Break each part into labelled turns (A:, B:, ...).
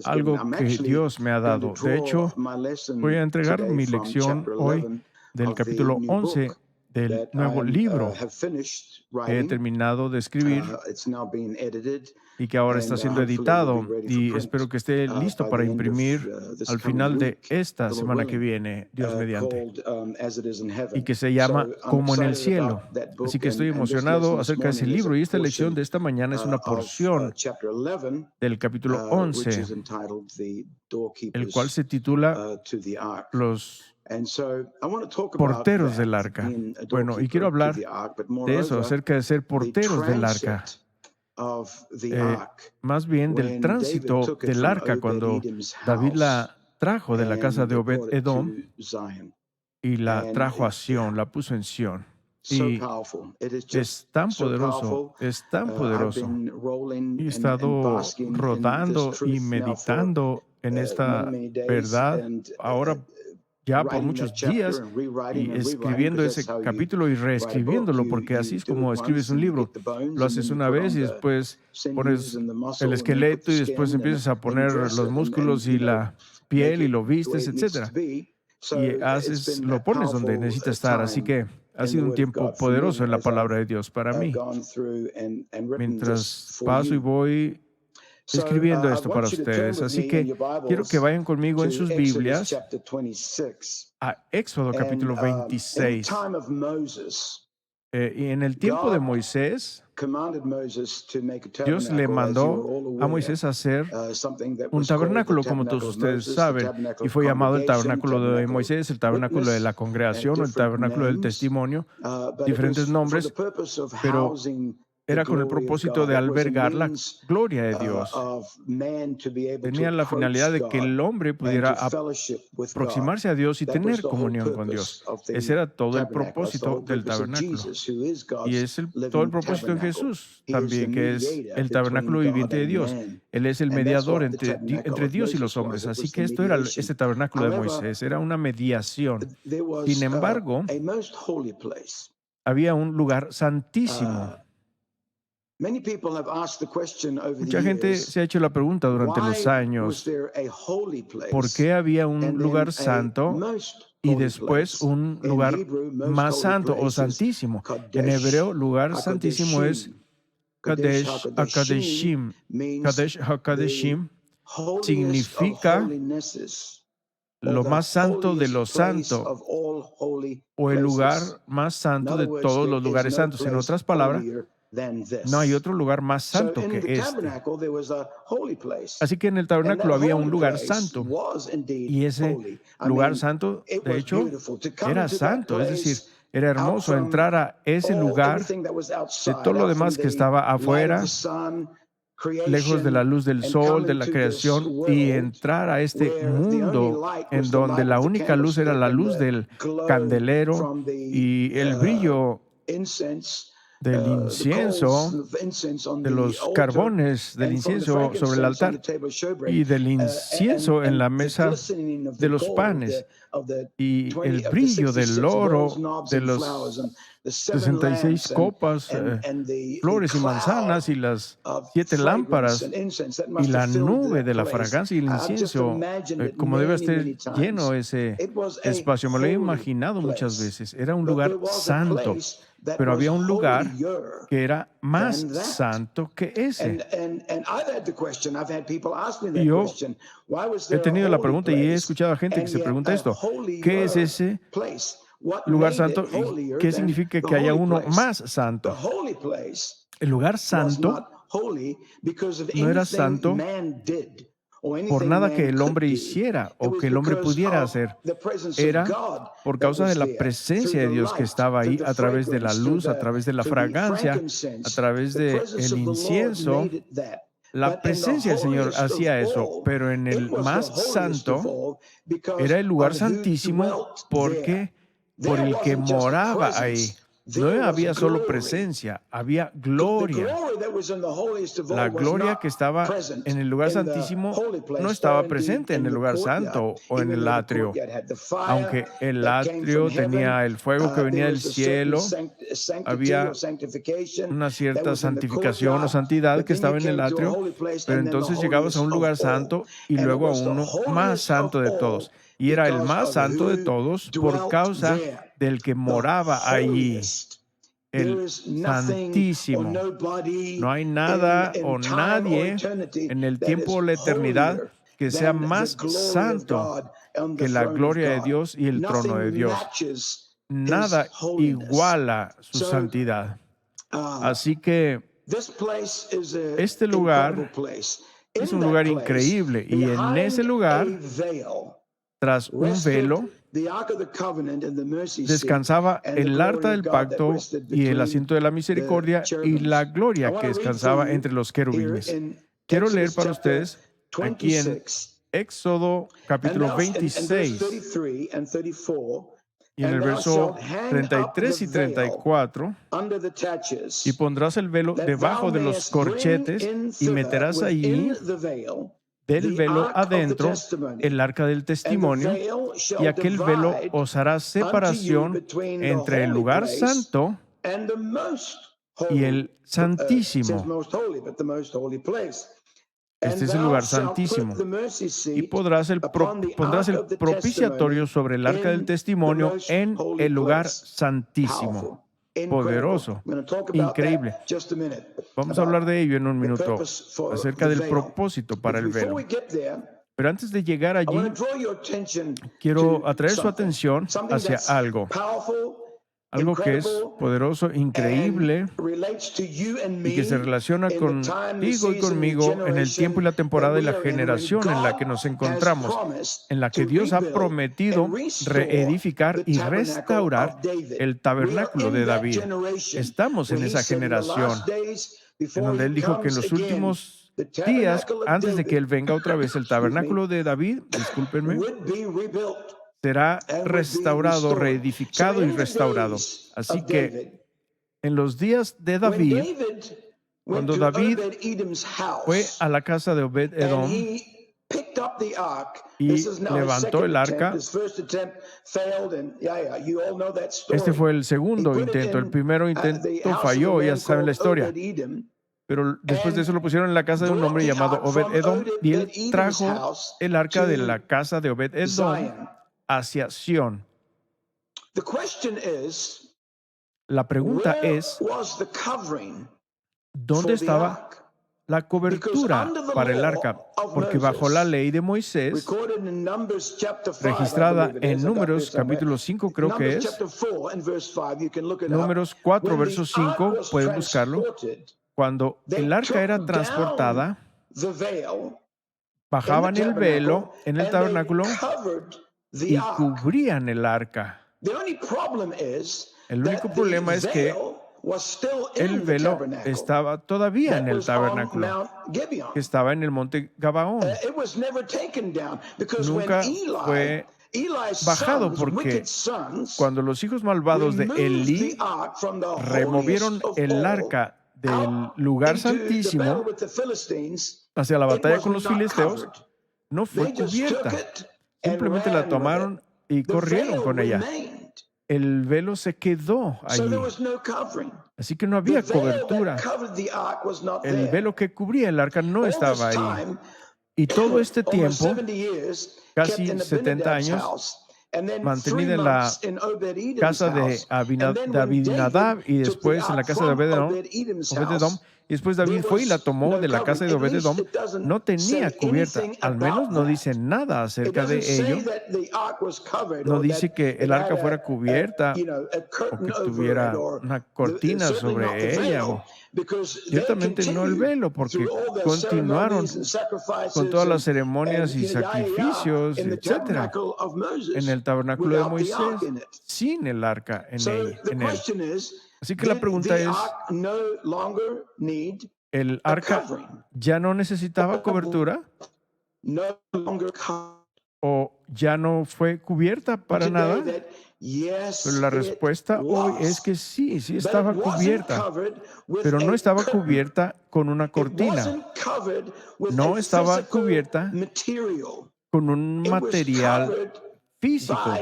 A: algo que Dios me ha dado. De hecho, voy a entregar mi lección hoy del capítulo 11 del nuevo libro que he terminado de escribir y que ahora está siendo editado, y espero que esté listo para imprimir al final de esta semana que viene, Dios mediante, y que se llama Como en el cielo. Así que estoy emocionado acerca de ese libro, y esta lección de esta mañana es una porción del capítulo 11, el cual se titula Los porteros del arca. Bueno, y quiero hablar de eso, acerca de ser porteros del arca. Más bien del tránsito del arca cuando David la trajo de la casa de Obed-Edom y la trajo a Sión, la puso en Sión. Y es tan poderoso, es tan poderoso. Y he estado rodando y meditando en esta verdad ahora ya por muchos días, y escribiendo ese capítulo y reescribiéndolo, porque así es como escribes un libro. Lo haces una vez y después pones el esqueleto y después empiezas a poner los músculos y la piel y lo vistes, etcétera. Y lo pones donde necesita estar. Así que ha sido un tiempo poderoso en la palabra de Dios para mí. Mientras paso y voy escribiendo esto para ustedes. Así que quiero que vayan conmigo en sus Biblias a Éxodo capítulo 26. Y en el tiempo de Moisés, Dios le mandó a Moisés a hacer un tabernáculo, como todos ustedes saben, y fue llamado el tabernáculo de Moisés, el tabernáculo de la congregación o el tabernáculo del testimonio, diferentes nombres, pero era con el propósito de albergar la gloria de Dios. Tenía la finalidad de que el hombre pudiera aproximarse a Dios y tener comunión con Dios. Ese era todo el propósito del tabernáculo. Y es todo el propósito de Jesús también, que es el tabernáculo viviente de Dios. Él es el mediador entre Dios y los hombres. Así que esto era este tabernáculo de Moisés, era una mediación. Sin embargo, había un lugar santísimo. Mucha gente se ha hecho la pregunta durante los años, ¿por qué había un lugar santo y después un lugar más santo o santísimo? En hebreo, lugar santísimo es Kadesh HaKadeshim. Kadesh HaKadeshim significa lo más santo de lo santo, o el lugar más santo de todos los lugares santos. En otras palabras, no hay otro lugar más santo que este. Así que en el tabernáculo había un lugar santo, y ese lugar santo, de hecho, era santo, es decir, era hermoso entrar a ese lugar de todo lo demás que estaba afuera, lejos de la luz del sol, de la creación, y entrar a este mundo en donde la única luz era la luz del candelero y el brillo del incienso, de los carbones del incienso sobre el altar y del incienso en la mesa de los panes, y el brillo del oro de los 66 copas, flores y manzanas, y las 7 lámparas y la nube de la fragancia y el incienso, como debe estar lleno ese espacio. Me lo he imaginado muchas veces. Era un lugar santo, pero había un lugar que era más santo que ese. Y yo he tenido la pregunta, y he escuchado a gente que se pregunta esto: ¿qué es ese lugar santo y qué significa que haya uno más santo? El lugar santo no era santo por nada que el hombre hiciera o que el hombre pudiera hacer. Era por causa de la presencia de Dios que estaba ahí, a través de la luz, a través de la fragancia, a través del incienso. La presencia del Señor hacía eso, pero en el más santo era el lugar santísimo por el que moraba ahí. No había solo presencia, había gloria. La gloria que estaba en el lugar santísimo no estaba presente en el lugar santo o en el atrio. Aunque el atrio tenía el fuego que venía del cielo, había una cierta santificación o santidad que estaba en el atrio, pero entonces llegabas a un lugar santo y luego a uno más santo de todos. Y era el más santo de todos por causa del que moraba allí, el Santísimo. No hay nada o nadie en el tiempo o la eternidad que sea más santo que la gloria de Dios y el trono de Dios. Nada iguala su santidad. Así que este lugar es un lugar increíble y en ese lugar, tras un velo, descansaba el arca del pacto y el asiento de la misericordia y la gloria que descansaba entre los querubines. Quiero leer para ustedes aquí en Éxodo capítulo 26 y en el verso 33 y 34, y pondrás el velo debajo de los corchetes y meterás allí del velo adentro el arca del testimonio, y aquel velo os hará separación entre el lugar santo y el santísimo. Este es el lugar santísimo. Y pondrás el propiciatorio sobre el arca del testimonio en el lugar santísimo. Poderoso, increíble. Vamos a hablar de ello en un minuto, acerca del propósito para el velo. Pero antes de llegar allí, quiero atraer su atención hacia algo que es poderoso, increíble, y que se relaciona contigo y conmigo en el tiempo y la temporada y la generación en la que nos encontramos, en la que Dios ha prometido reedificar y restaurar el tabernáculo de David. Estamos en esa generación en donde Él dijo que en los últimos días, antes de que Él venga otra vez, el tabernáculo de David, discúlpenme, será restaurado, reedificado y restaurado. Así que en los días de David, cuando David fue a la casa de Obed-Edom y levantó el arca, este fue el segundo intento. El primero intento falló, ya saben la historia. Pero después de eso lo pusieron en la casa de un hombre llamado Obed-Edom, y él trajo el arca de la casa de Obed-Edom hacia Sión. La pregunta es, ¿dónde estaba la cobertura para el arca? Porque bajo la ley de Moisés, registrada en Números capítulo 5, creo que es, Números 4, verso 5, pueden buscarlo. Cuando el arca era transportada, bajaban el velo en el tabernáculo y cubrían el arca. El único problema es que el velo estaba todavía en el tabernáculo, que estaba en el monte Gabaón. Nunca fue bajado porque cuando los hijos malvados de Elí removieron el arca del lugar santísimo hacia la batalla con los filisteos, no fue cubierta. Simplemente la tomaron y corrieron con ella. El velo se quedó allí. Así que no había cobertura. El velo que cubría el arca no estaba ahí. Y todo este tiempo, casi 70 años, mantenida en la casa de Abinadab y después en la casa de Obed-Edom, y después David fue y la tomó de la casa de Obed-Edom. No tenía cubierta, al menos no dice nada acerca de ello. No dice que el arca fuera cubierta o que tuviera una cortina sobre ella. Ciertamente no el velo, porque continuaron con todas las ceremonias y sacrificios, etcétera, en el tabernáculo de Moisés, sin el arca en él. Así que la pregunta es, ¿el arca ya no necesitaba cobertura? ¿O ya no fue cubierta para nada? Pero la respuesta hoy es que sí, sí estaba cubierta, pero no estaba cubierta con una cortina, no estaba cubierta con un material físico,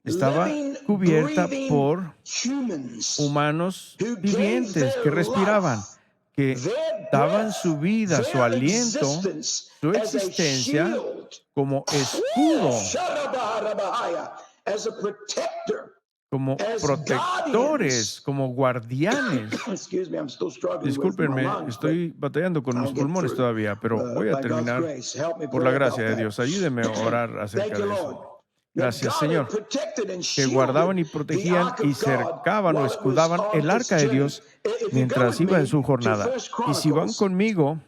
A: estaba cubierta por humanos vivientes que respiraban, que daban su vida, su aliento, su existencia como escudo, como protectores, como guardianes. Discúlpenme, estoy batallando con mis pulmones todavía, pero voy a terminar por la gracia de Dios. Ayúdeme a orar acerca de eso. Gracias, Señor. Que guardaban y protegían y cercaban o escudaban el arca de Dios mientras iba en su jornada. Y si van conmigo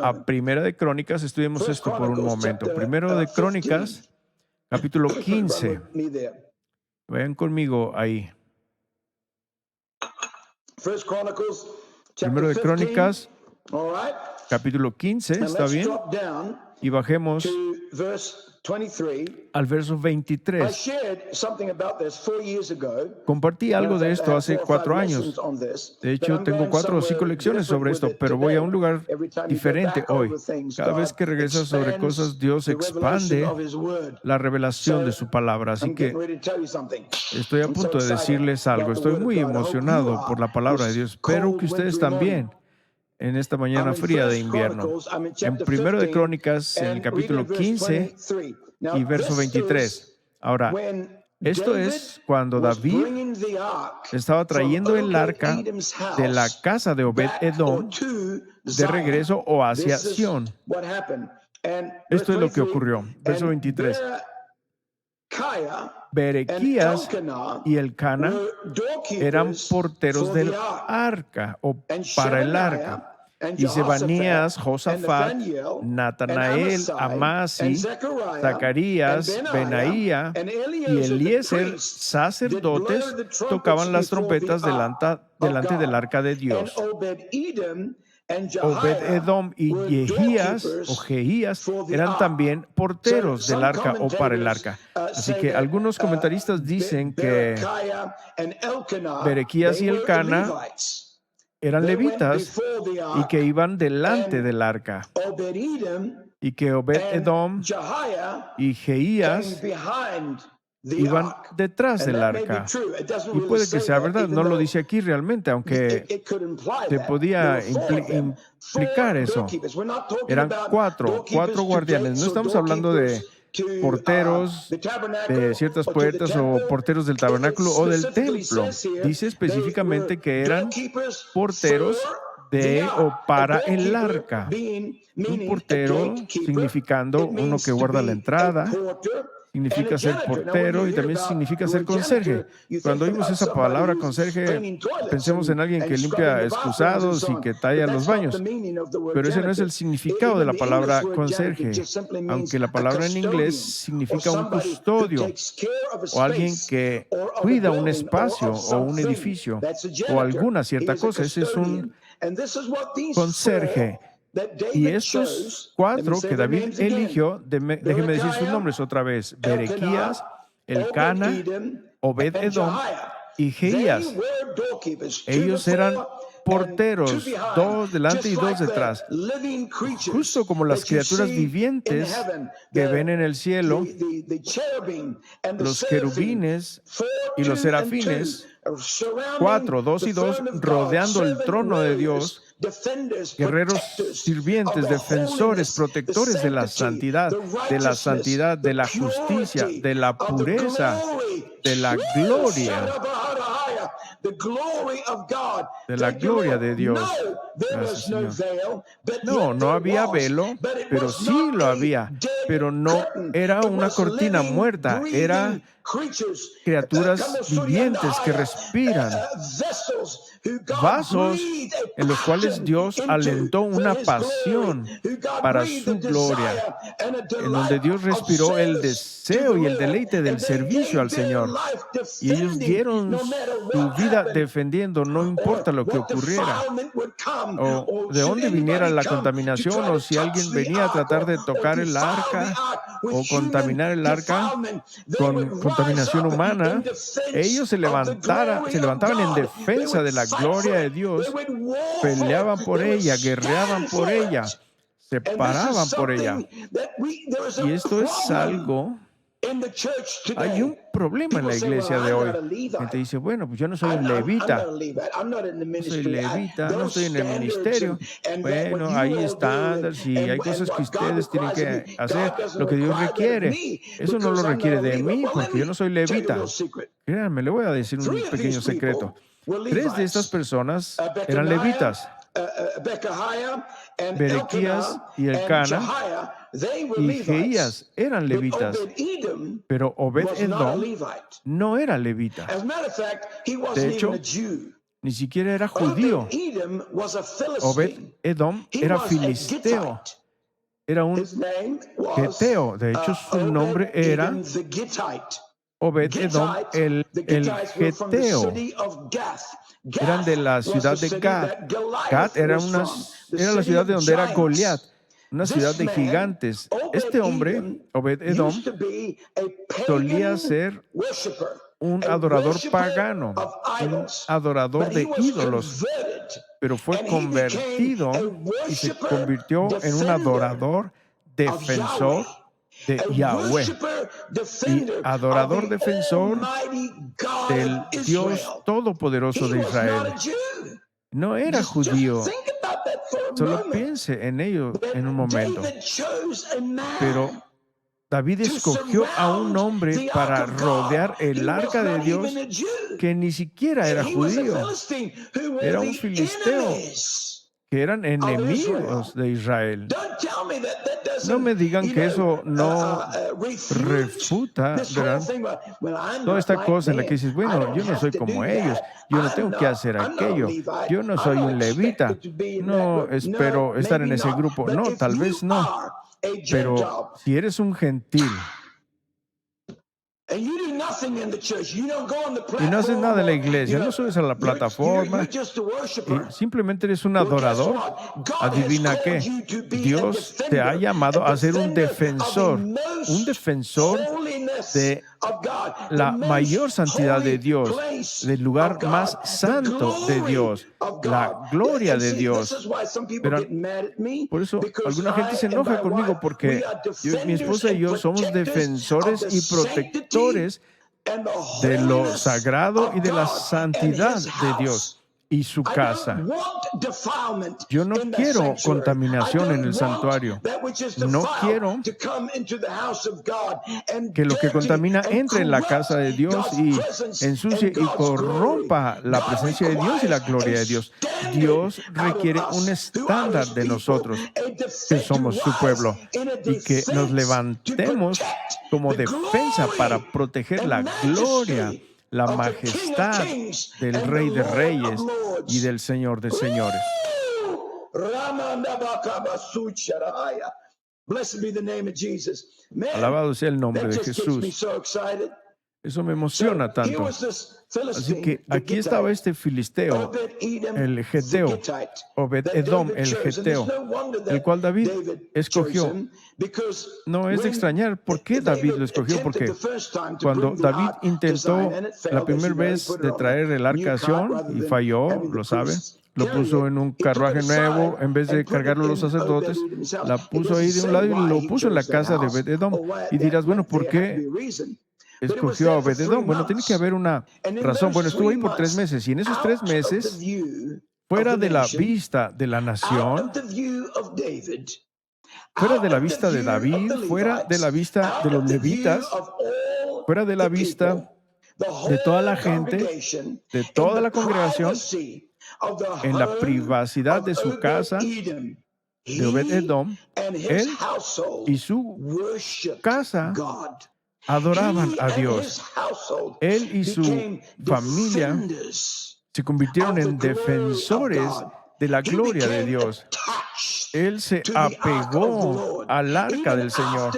A: a Primera de Crónicas, estudiemos esto por un momento. Primero de Crónicas, capítulo 15. Vayan conmigo ahí. Primero de Crónicas, capítulo 15, ¿está bien? Y bajemos al verso 23. Compartí algo de esto hace 4 años. De hecho, tengo 4 o 5 lecciones sobre esto, pero voy a un lugar diferente hoy. Cada vez que regresas sobre cosas, Dios expande la revelación de su palabra. Así que estoy a punto de decirles algo. Estoy muy emocionado por la palabra de Dios. Espero que ustedes también en esta mañana fría de invierno. En Primero de Crónicas, en el capítulo 15 y verso 23. Ahora, esto es cuando David estaba trayendo el arca de la casa de Obed-Edom de regreso o hacia Sión. Esto es lo que ocurrió. Verso 23. Berequías y Elcana eran porteros del arca o para el arca. Y Sebanías, Josafat, Natanael, Amasi, Zacarías, Benaía y Eliezer, sacerdotes, tocaban las trompetas delante del arca de Dios. Obed-Edom y Jeías eran también porteros del arca o para el arca. Así que algunos comentaristas dicen que Berequías y Elcana eran levitas y que iban delante del arca, y que Obed-Edom y Jeías iban detrás del arca. Y puede que sea verdad, no lo dice aquí realmente, aunque se podía implicar eso. Eran cuatro guardianes. No estamos hablando de porteros de ciertas puertas o porteros del tabernáculo o del templo. Dice específicamente que eran porteros de o para el arca. Un portero significando uno que guarda la entrada, significa ser portero y también significa ser conserje. Cuando oímos esa palabra conserje, pensemos en alguien que limpia excusados y que talla los baños. Pero ese no es el significado de la palabra conserje, aunque la palabra en inglés significa un custodio o alguien que cuida un espacio o un edificio o alguna cierta cosa. Ese es un conserje. Y estos 4 que David eligió, déjenme decir sus nombres otra vez: Berequías, Elcana, Obed-Edom y Jeías. Ellos eran porteros, 2 delante y 2 detrás, justo como las criaturas vivientes que ven en el cielo, los querubines y los serafines, 4, 2 y 2, rodeando el trono de Dios, guerreros sirvientes, defensores, protectores de la santidad, de la justicia, de la pureza, de la gloria, de Dios. Gracias, Señor. No había velo, pero sí lo había, pero no era una cortina muerta, era criaturas vivientes que respiran, vasos en los cuales Dios alentó una pasión para su gloria, en donde Dios respiró el deseo y el deleite del servicio al Señor. Y ellos dieron su vida defendiendo, no importa lo que ocurriera, o de dónde viniera la contaminación, o si alguien venía a tratar de tocar el arca, o contaminar el arca con contaminación humana, ellos se levantaban en defensa de la gloria de Dios, peleaban por ella, guerreaban por ella, se paraban por ella. Y esto es algo. Hay un problema en la iglesia de hoy. La gente dice, bueno, pues yo no soy un levita. No soy levita, no estoy en el ministerio. Bueno, hay estándares y hay cosas que ustedes tienen que hacer, lo que Dios requiere. Eso no lo requiere de mí, porque yo no soy levita. Créanme, le voy a decir un pequeño secreto. 3 de estas personas eran levitas. Berequías y Elcana y Jeías eran levitas, pero Obed-Edom no era levita. De hecho, ni siquiera era judío. Obed-Edom era filisteo, era un geteo. De hecho, su nombre era Obed-Edom el geteo. Eran de la ciudad de Gad. Gad era la ciudad de donde era Goliat, una ciudad de gigantes. Este hombre, Obed-Edom, solía ser un adorador pagano, un adorador de ídolos, pero fue convertido y se convirtió en un adorador defensor de Yahweh y adorador defensor del Dios Todopoderoso de Israel. No era judío. Solo piense en ello en un momento. Pero David escogió a un hombre para rodear el arca de Dios que ni siquiera era judío. Era un filisteo, que eran enemigos de Israel. No me digan que eso no refuta, ¿verdad? Toda esta cosa en la que dices, bueno, yo no soy como ellos, yo no tengo que hacer aquello, yo no soy un levita, no espero estar en ese grupo. No, tal vez no, pero si eres un gentil y no haces nada en la iglesia, no subes a la plataforma y simplemente eres un adorador, adivina qué, Dios te ha llamado a ser un defensor de la mayor santidad de Dios, del lugar más santo de Dios, la gloria de Dios. Pero por eso alguna gente se enoja conmigo porque mi esposa y yo somos defensores y protectores de lo sagrado y de la santidad de Dios y su casa. Yo no quiero contaminación en el santuario. No quiero que lo que contamina entre en la casa de Dios y ensucie y corrompa la presencia de Dios y la gloria de Dios. Dios requiere un estándar de nosotros, que somos su pueblo, y que nos levantemos como defensa para proteger la gloria, la majestad del Rey de Reyes y del Señor de Señores. Alabado sea el nombre de Jesús. Eso me emociona tanto. Así que aquí estaba este filisteo, el geteo, Obed-Edom, el geteo, el cual David escogió. No es de extrañar por qué David lo escogió, porque cuando David intentó la primera vez de traer el arca a Sión y falló, lo sabe, lo puso en un carruaje nuevo, en vez de cargarlo los sacerdotes, la puso ahí de un lado y lo puso en la casa de Obed-Edom. Y dirás, bueno, ¿por qué escogió a Obed-Edom? Bueno, tiene que haber una razón. Bueno, estuvo ahí por 3 meses y en esos 3 meses, fuera de la vista de la nación, fuera de la vista de David, fuera de la vista de los levitas, fuera de la vista de toda la gente, de toda la congregación, en la privacidad de su casa, de Obed-Edom, él y su casa adoraban a Dios. Él y su familia se convirtieron en defensores de la gloria de Dios. Él se apegó al arca del Señor.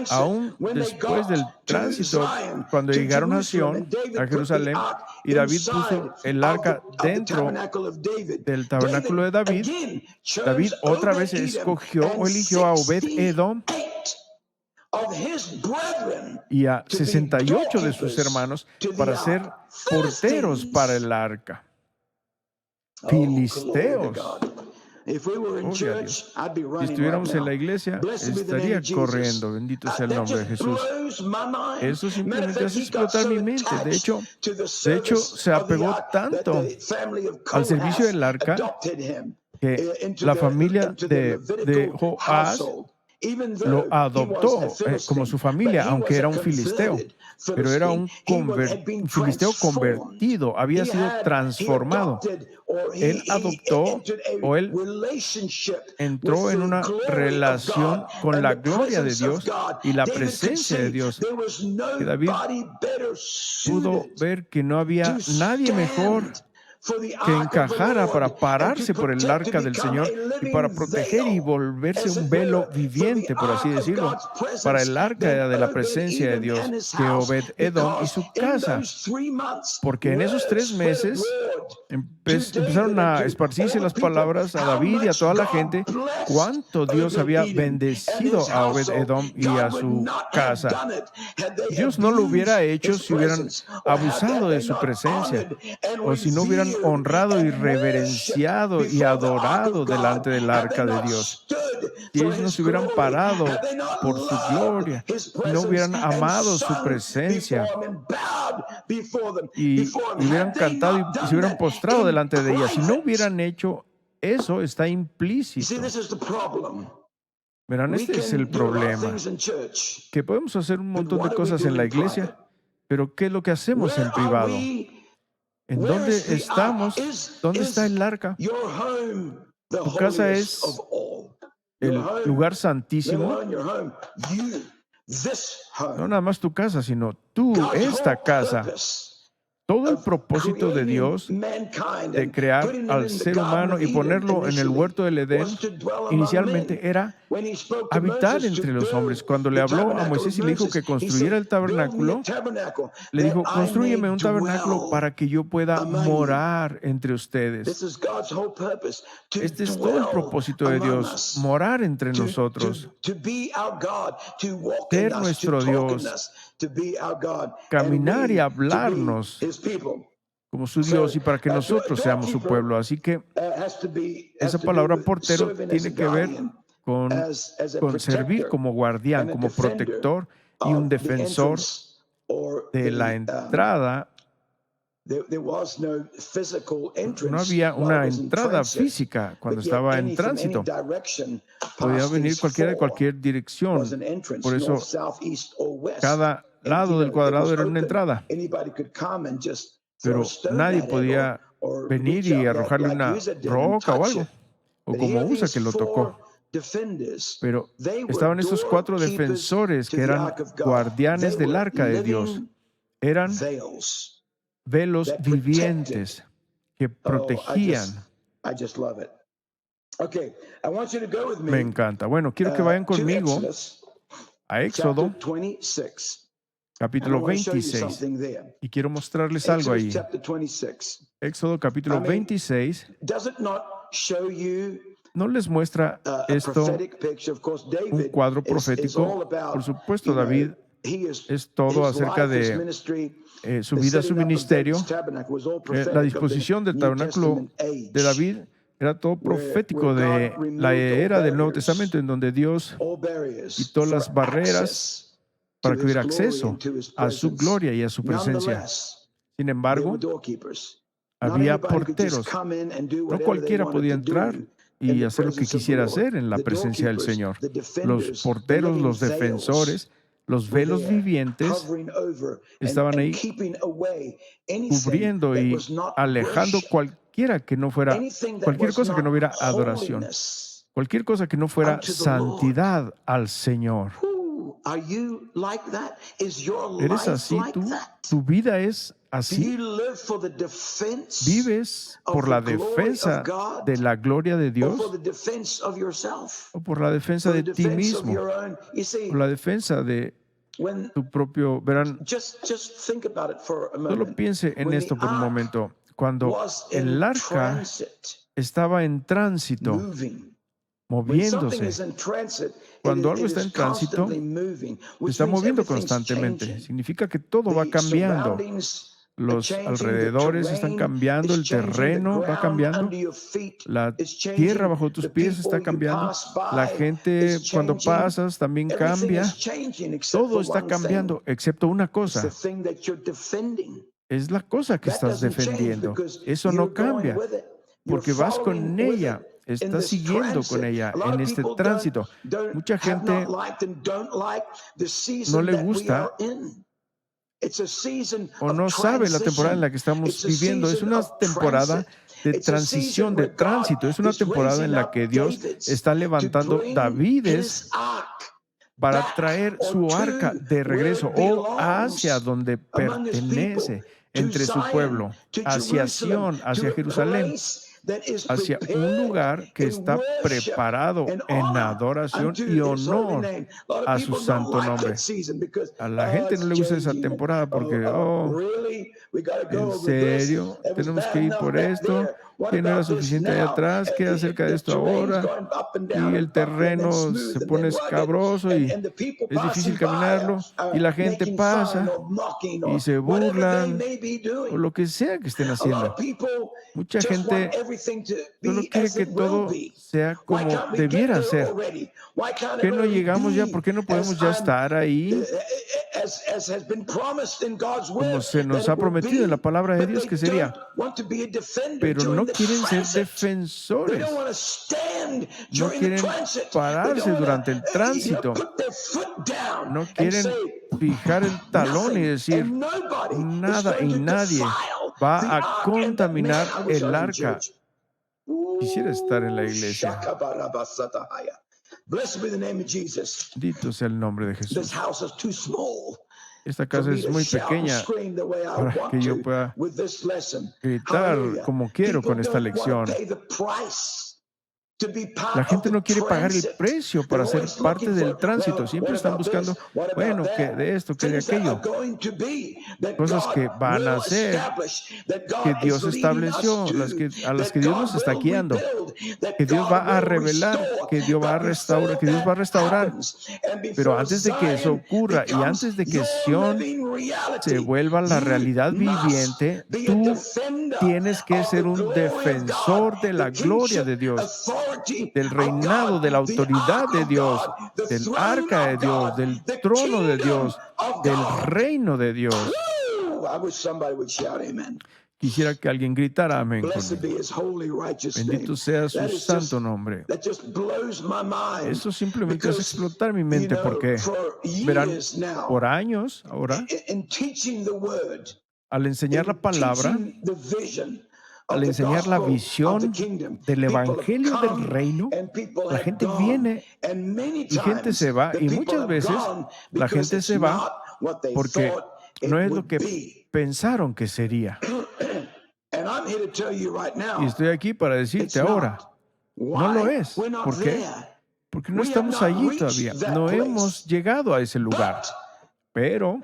A: Aún después del tránsito, cuando llegaron a Sión, a Jerusalén, y David puso el arca dentro del tabernáculo de David, David otra vez escogió o eligió a Obed-Edom y a 68 de sus hermanos para ser porteros para el arca. Filisteos. Gloria a Dios. Si estuviéramos en la iglesia, estaría corriendo. Bendito sea el nombre de Jesús. Eso simplemente hace explotar mi mente. De hecho, se apegó tanto al servicio del arca que la familia de Joás lo adoptó como su familia, aunque era un filisteo, pero era un filisteo convertido, había sido transformado. Él adoptó o él entró en una relación con la gloria de Dios y la presencia de Dios. Que David pudo ver que no había nadie mejor que encajara para pararse por el arca del Señor y para proteger y volverse un velo viviente, por así decirlo, para el arca de la presencia de Dios, que Obed-Edom y su casa. Porque en esos 3 meses empezaron a esparcirse las palabras a David y a toda la gente cuánto Dios había bendecido a Obed-Edom y a su casa. Dios no lo hubiera hecho si hubieran abusado de su presencia o si no hubieran honrado y reverenciado y adorado delante del arca de Dios. Si ellos no se hubieran parado por su gloria, no hubieran amado su presencia y hubieran cantado y se hubieran postrado delante de ella, si no hubieran hecho eso, está implícito. Verán, este es el problema, que podemos hacer un montón de cosas en la iglesia, pero ¿qué es lo que hacemos en privado? ¿En dónde estamos? ¿Dónde está el arca? Tu casa es el lugar santísimo. No nada más tu casa, sino tú, esta casa. Todo el propósito de Dios de crear al ser humano y ponerlo en el huerto del Edén inicialmente era habitar entre los hombres. Cuando le habló a Moisés y le dijo que construyera el tabernáculo, le dijo: constrúyeme un tabernáculo para que yo pueda morar entre ustedes. Este es todo el propósito de Dios, morar entre nosotros, ser nuestro Dios, caminar y hablarnos como su Dios y para que nosotros seamos su pueblo. Así que esa palabra portero tiene que ver con servir como guardián, como protector y un defensor de la entrada. No había una entrada física cuando estaba en tránsito. Podía venir cualquiera de cualquier dirección. Por eso, cada lado del cuadrado era una entrada. Pero nadie podía venir y arrojarle una roca o algo, o como Usa, que lo tocó. Pero estaban esos 4 defensores que eran guardianes del arca de Dios. Eran velos vivientes que protegían. Me encanta. Bueno, quiero que vayan conmigo a Éxodo, capítulo 26. Y quiero mostrarles algo ahí. Éxodo, capítulo 26. ¿No les muestra esto un cuadro profético? Por supuesto, David es todo acerca de su vida, su ministerio. La disposición del tabernáculo de David era todo profético de la era del Nuevo Testamento, en donde Dios quitó las barreras para que hubiera acceso a su gloria y a su presencia. Sin embargo, había porteros. No cualquiera podía entrar y hacer lo que quisiera hacer en la presencia del Señor. Los porteros, los defensores, los velos vivientes estaban ahí cubriendo y alejando cualquier cosa que no hubiera adoración, cualquier cosa que no fuera santidad al Señor. ¿Eres así tú? ¿Tu vida es así? ¿Vives por la defensa de la gloria de Dios o por la defensa de ti mismo? Por la defensa de tu propio... Verán, solo piense en esto por un momento. Cuando el arca estaba en tránsito, moviéndose. Cuando algo está en tránsito, se está moviendo constantemente. Significa que todo va cambiando. Los alrededores están cambiando, el terreno va cambiando, la tierra bajo tus pies está cambiando, la gente cuando pasas también cambia. Todo está cambiando, excepto una cosa. Es la cosa que estás defendiendo. Eso no cambia, porque vas con ella. Estás siguiendo con ella en este tránsito. Mucha gente no le gusta o no sabe la temporada en la que estamos viviendo. Es una temporada de transición, de tránsito. Es una temporada en la que Dios está levantando Davides para traer su arca de regreso o hacia donde pertenece, entre su pueblo, hacia Sión, hacia Jerusalén, hacia un lugar que está preparado en adoración y honor a su santo nombre. A la gente no le gusta esa temporada porque, ¿en serio? ¿Tenemos que ir por esto? ¿Que no era suficiente allá atrás? ¿Qué acerca de esto ahora? Y el terreno se pone escabroso y es difícil caminarlo y la gente pasa y se burlan o lo que sea que estén haciendo. Mucha gente solo quiere que todo sea como debiera ser. ¿Por qué no llegamos ya? ¿Por qué no podemos ya estar ahí? Como se nos ha prometido en la palabra de Dios que sería. Pero no quieren ser defensores. No quieren pararse durante el tránsito. No quieren fijar el talón y decir nada y nadie va a contaminar el arca. Quisiera estar en la iglesia. Bendito sea el nombre de Jesús. Esta casa es muy pequeña para que yo pueda gritar como quiero con esta lección. La gente no quiere pagar el precio para ser parte del tránsito. Siempre están buscando, bueno, que de esto, que de aquello. Cosas que van a ser, que Dios estableció, a las que Dios nos está guiando, que Dios va a revelar, que Dios va a restaurar. Pero antes de que eso ocurra y antes de que Sión se vuelva la realidad viviente, tú tienes que ser un defensor de la gloria de Dios, del reinado, de la autoridad de Dios, del arca de Dios, del trono de Dios, del reino de Dios. Quisiera que alguien gritara amén conmigo. Bendito sea su santo nombre. Eso simplemente hace explotar mi mente porque, verán, por años ahora, al enseñar la palabra, al enseñar la visión del evangelio del reino, la gente viene y gente se va. Y muchas veces la gente se va porque no es lo que pensaron que sería. Y estoy aquí para decirte ahora, no lo es. ¿Por qué? Porque no estamos allí todavía. No hemos llegado a ese lugar. Pero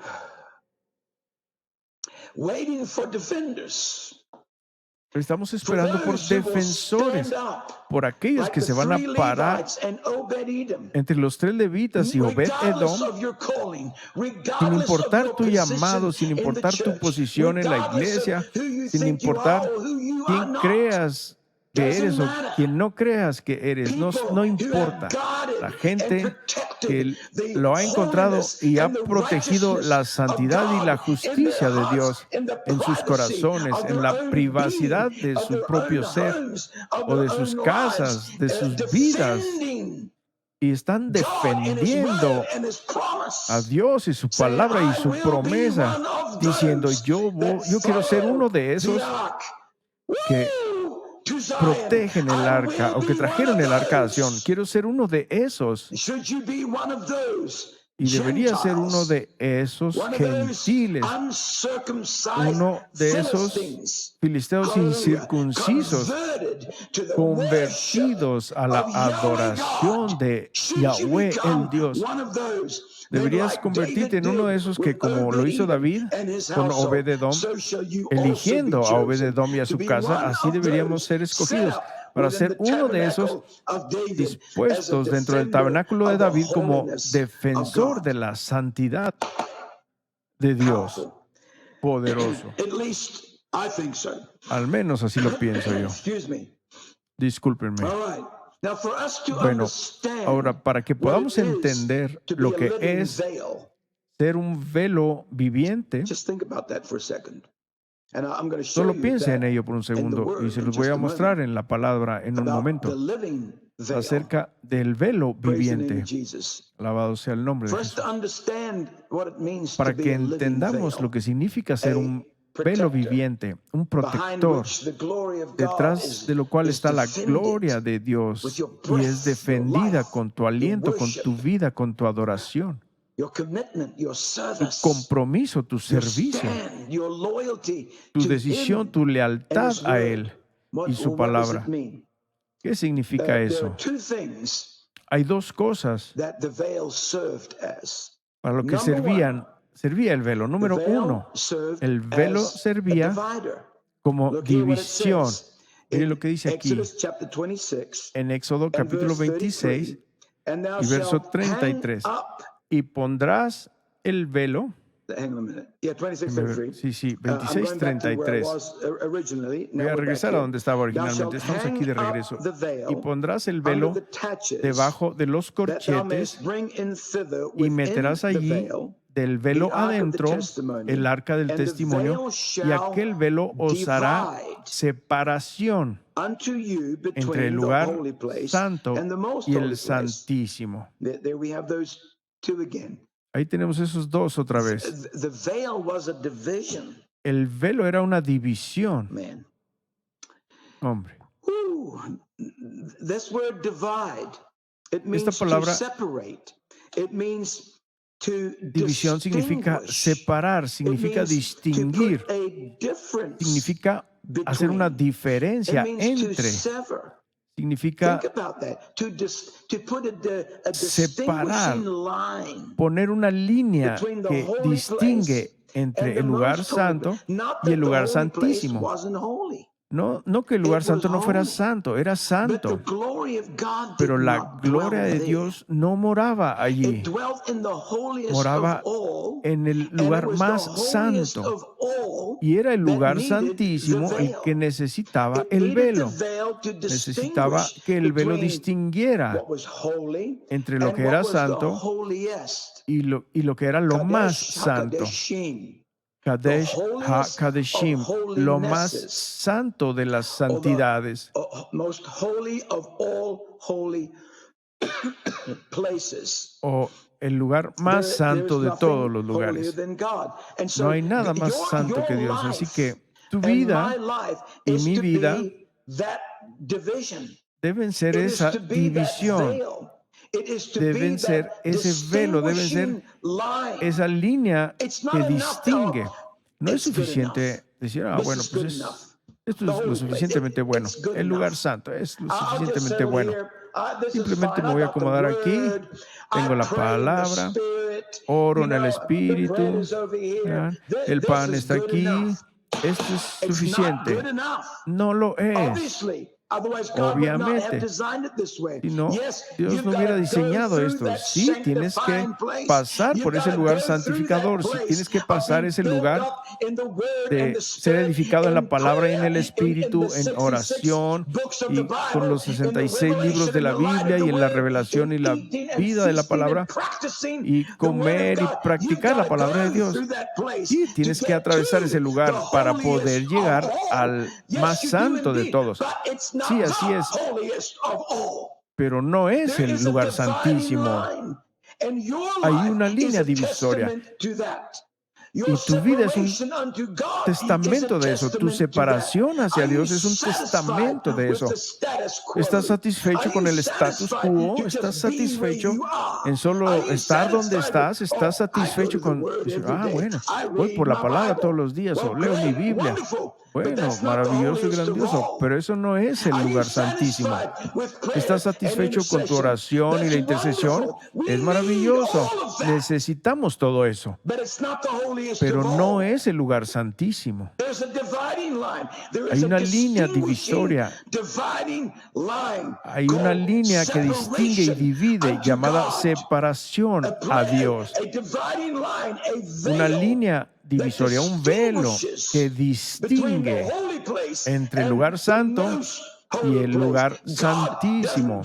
A: estamos esperando por defensores, por aquellos que se van a parar entre los 3 levitas y Obed-Edom, sin importar tu llamado, sin importar tu posición en la iglesia, sin importar quién creas que eres o quien no creas que eres, no importa. La gente que lo ha encontrado y ha protegido la santidad y la justicia de Dios en sus corazones, en la privacidad de su propio ser o de sus casas, de sus vidas, y están defendiendo a Dios y su palabra y su promesa, diciendo, yo quiero ser uno de esos que protegen el arca o que trajeron el arca a Sión. Quiero ser uno de esos. Y debería ser uno de esos gentiles, uno de esos filisteos incircuncisos, convertidos a la adoración de Yahweh, el Dios. Deberías convertirte en uno de esos que, como lo hizo David con Obed-Edom, eligiendo a Obed-Edom y a su casa, así deberíamos ser escogidos para ser uno de esos dispuestos dentro del tabernáculo de David como defensor de la santidad de Dios. Poderoso. Al menos así lo pienso yo. Discúlpenme. Bueno, ahora, para que podamos entender lo que es ser un velo viviente, solo piense en ello por un segundo y se los voy a mostrar en la palabra en un momento acerca del velo viviente. Alabado sea el nombre de Jesús. Para que entendamos lo que significa ser un velo viviente, un protector, detrás de lo cual está la gloria de Dios y es defendida con tu aliento, con tu vida, con tu adoración, tu compromiso, tu servicio, tu decisión, tu lealtad a Él y su palabra. ¿Qué significa eso? Hay dos cosas para lo que servía el velo. Número uno, el velo servía como división. Miren lo que dice aquí en Éxodo capítulo 26 y verso 33. Y pondrás el velo. Sí, 26, 33. Voy a regresar a donde estaba originalmente. Estamos aquí de regreso. Y pondrás el velo debajo de los corchetes y meterás allí del velo adentro el arca del testimonio, y aquel velo os hará separación entre el lugar santo y el santísimo. Ahí tenemos esos dos otra vez. El velo era una división. Hombre. Esta palabra división significa separar, significa distinguir, significa hacer una diferencia entre. Significa separar, poner una línea que distingue entre el lugar santo y el lugar santísimo. No que el lugar santo no fuera santo, era santo, pero la gloria de Dios no moraba allí, moraba en el lugar más santo, y era el lugar santísimo el que necesitaba el velo. Necesitaba que el velo distinguiera entre lo que era santo y lo que era lo más santo. Kadesh HaKadeshim, lo más santo de las santidades. O el lugar más santo de todos los lugares. No hay nada más santo que Dios. Así que tu vida y mi vida deben ser esa división. Deben ser ese velo, deben ser esa línea que distingue. No es suficiente decir, bueno, pues esto es lo suficientemente bueno. El lugar santo es lo suficientemente bueno. Simplemente me voy a acomodar aquí, tengo la palabra, oro en el Espíritu, el pan está aquí. Esto es suficiente. No lo es. Obviamente, si no, Dios no hubiera diseñado esto. Sí, tienes que pasar por ese lugar santificador. Sí, tienes que pasar ese lugar de ser edificado en la palabra y en el Espíritu, en oración, y con los 66 libros de la Biblia y en la revelación y la vida de la palabra, y comer y practicar la palabra de Dios. Sí, tienes que atravesar ese lugar para poder llegar al más santo de todos. Sí, así es. Pero no es el lugar santísimo. Hay una línea divisoria. Y tu vida es un testamento de eso. Tu separación hacia Dios es un testamento de eso. ¿Estás satisfecho con el status quo? ¿Estás satisfecho en solo estar donde estás? ¿Estás satisfecho con decir, bueno, voy por la palabra todos los días o leo mi Biblia? Bueno, maravilloso y grandioso, pero eso no es el lugar santísimo. ¿Estás satisfecho con tu oración y la intercesión? Es maravilloso. Necesitamos todo eso, pero no es el lugar santísimo. Hay una línea divisoria. Hay una línea que distingue y divide, llamada separación a Dios. Una línea divisoria, un velo que distingue entre el lugar santo y el lugar santísimo.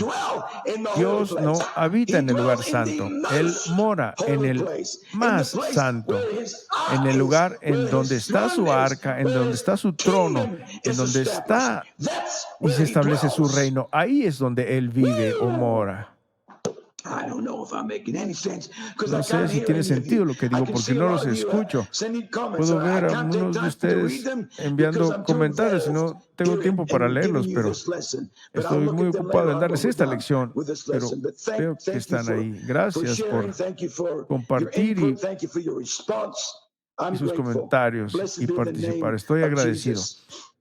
A: Dios no habita en el lugar santo. Él mora en el más santo, en el lugar en donde está su arca, en donde está su trono, en donde está y se establece su reino. Ahí es donde Él vive o mora. No sé si tiene sentido lo que digo porque no los escucho. Puedo ver a algunos de ustedes enviando comentarios y no tengo tiempo para leerlos, pero estoy muy ocupado en darles esta lección. Pero veo que están ahí. Gracias por compartir y sus comentarios y participar. Estoy agradecido.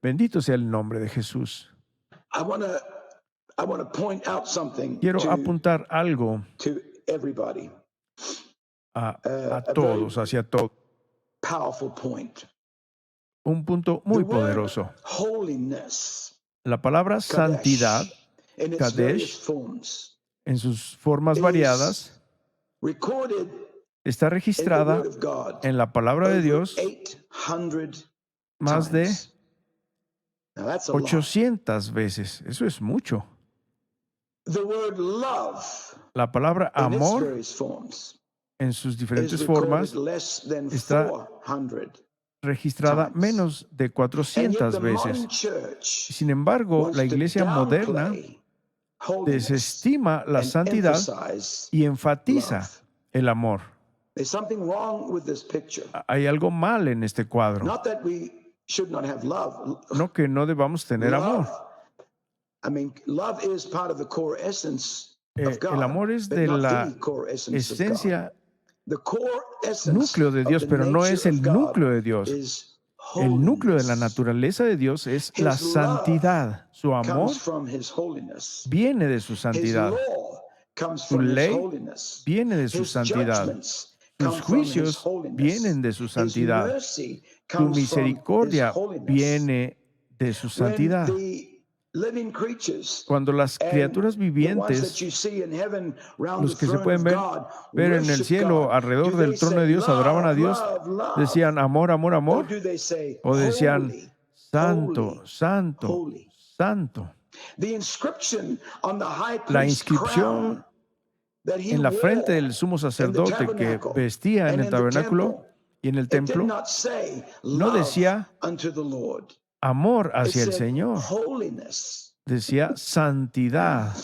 A: Bendito sea el nombre de Jesús. Quiero apuntar algo a todos, hacia todos. Un punto muy poderoso. La palabra santidad, Kadesh, en sus formas variadas, está registrada en la palabra de Dios más de 800 veces. Eso es mucho. La palabra amor en sus diferentes formas está registrada menos de 400 veces. Sin embargo, la iglesia moderna desestima la santidad y enfatiza el amor. Hay algo mal en este cuadro. No que no debamos tener amor. El amor es de la esencia, núcleo de Dios, pero no es el núcleo de Dios. El núcleo de la naturaleza de Dios es la santidad. Su amor viene de su santidad. Su ley viene de su santidad. Sus juicios vienen de su santidad. Su misericordia viene de su santidad. Cuando las criaturas vivientes, los que se pueden ver en el cielo alrededor del trono de Dios, adoraban a Dios, decían amor, amor, amor, o decían santo, santo, santo. La inscripción en la frente del sumo sacerdote que vestía en el tabernáculo y en el templo no decía amor hacia el Señor, decía santidad